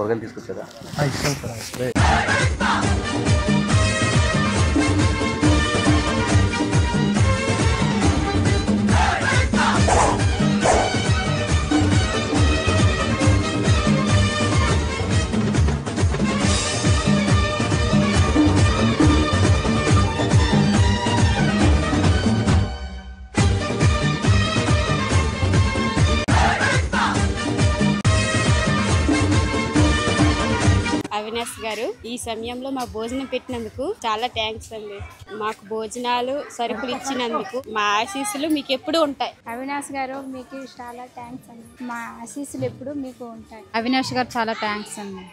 కూరగాయలు తీసుకొచ్చారా? ఇస్తాం సార్. అవినాష్ గారు ఈ సమయంలో మా భోజనం పెట్టినందుకు చాలా థ్యాంక్స్ అండి. మాకు భోజనాలు సరుకులు ఇచ్చినందుకు మా ఆశీస్సులు మీకు ఎప్పుడు ఉంటాయి. అవినాష్ గారు మీకు చాలా థ్యాంక్స్ అండి. మా ఆశీస్సులు ఎప్పుడు మీకు ఉంటాయి. అవినాష్ గారు చాలా థ్యాంక్స్ అండి.